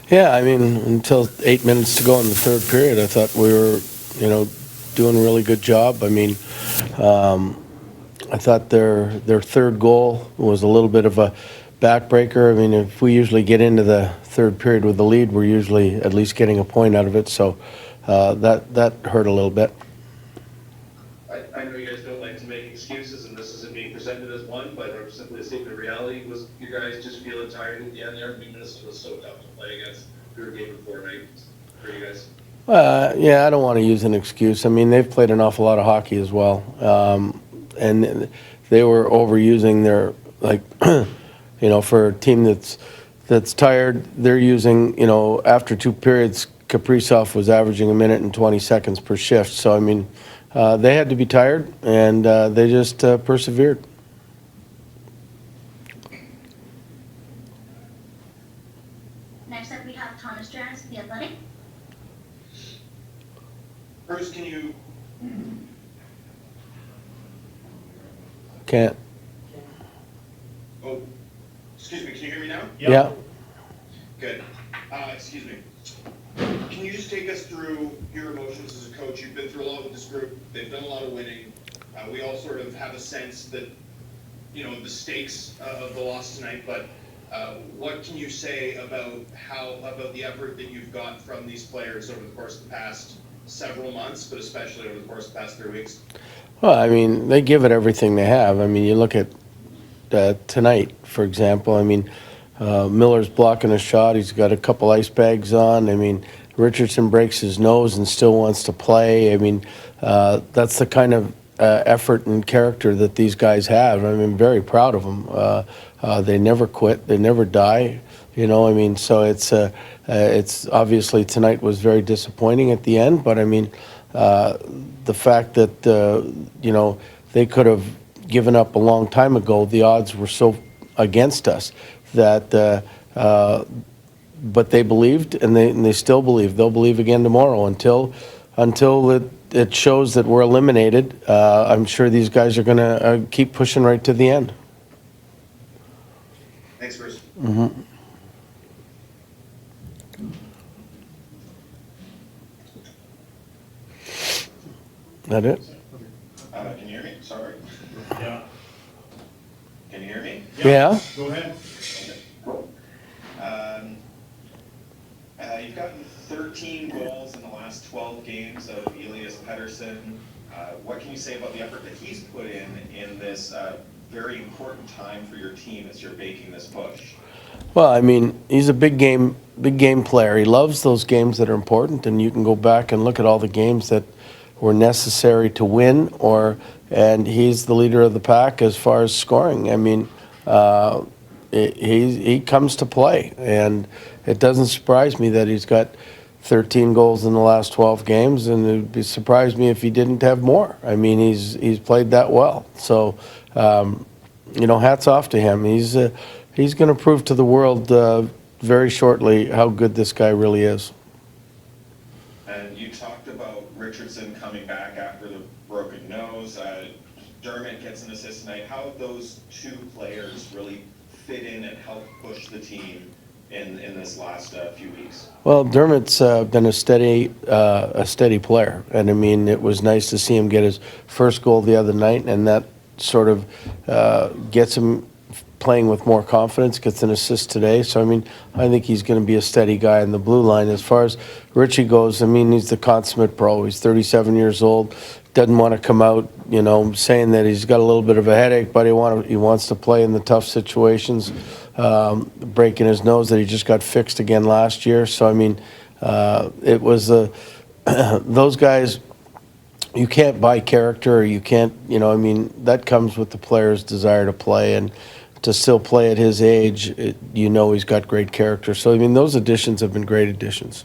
Yeah, I mean, until 8 minutes to go in the third period, I thought we were, doing a really good job. I mean, I thought their third goal was a little bit of a backbreaker. I mean, if we usually get into the third period with the lead, we're usually at least getting a point out of it. So that hurt a little bit. I know you guys don't like to make excuses, and this isn't being presented as one, but I'm simply stating the reality. Was you guys just feeling tired at the end there? I mean, Minnesota was so tough to play against. We were game before night for you guys. Yeah, I don't want to use an excuse. I mean, they've played an awful lot of hockey as well, and they were overusing their for a team that's tired. They're using after two periods, Kaprizov was averaging a minute and 20 seconds per shift. So I mean, they had to be tired, and they just persevered. Next up, we have Thomas Jones, The Athletic. Bruce, can you? Can't. Oh, excuse me. Can you hear me now? Yeah. Good. Excuse me. Can you just take us through your emotions as a coach? You've been through a lot with this group. They've done a lot of winning. We all sort of have a sense that, the stakes of the loss tonight. But what can you say about the effort that you've got from these players over the course of the past several months, but especially over the course of the past 3 weeks? Well, I mean, they give it everything they have. I mean, you look at tonight, for example. I mean, Miller's blocking a shot. He's got a couple ice bags on. I mean, Richardson breaks his nose and still wants to play. I mean, that's the kind of effort and character that these guys have. I mean, I'm very proud of them. They never quit. They never die. I mean, so it's obviously tonight was very disappointing at the end. But I mean, the fact that they could have given up a long time ago. The odds were so against us that, but they believed, and they still believe. They'll believe again tomorrow until it shows that we're eliminated. I'm sure these guys are going to keep pushing right to the end. Thanks, Bruce. Mm-hmm. That it? Can you hear me? Sorry. Yeah. Can you hear me? Yeah. Go ahead. You've gotten 13 goals in the last 12 games of Elias Pettersson. What can you say about the effort that he's put in this very important time for your team as you're making this push? Well, I mean, he's a big game player. He loves those games that are important, and you can go back and look at all the games that were necessary to win, and he's the leader of the pack as far as scoring. I mean, he comes to play, and it doesn't surprise me that he's got 13 goals in the last 12 games, and it would surprise me if he didn't have more. I mean, he's played that well. So, hats off to him. He's going to prove to the world very shortly how good this guy really is. And you talked about Richardson coming back after the broken nose. Dermott gets an assist tonight. How have those two players really fit in and helped push the team in this last few weeks? Well, Dermott's been a steady player, and I mean, it was nice to see him get his first goal the other night, and that sort of gets him playing with more confidence, gets an assist today. So, I mean, I think he's going to be a steady guy in the blue line. As far as Richie goes, I mean, he's the consummate pro. He's 37 years old, doesn't want to come out, saying that he's got a little bit of a headache, but he wants to play in the tough situations, breaking his nose that he just got fixed again last year. So, I mean, it was those guys. You can't buy character, or you can't, that comes with the player's desire to play, and to still play at his age, he's got great character. So, I mean, those additions have been great additions.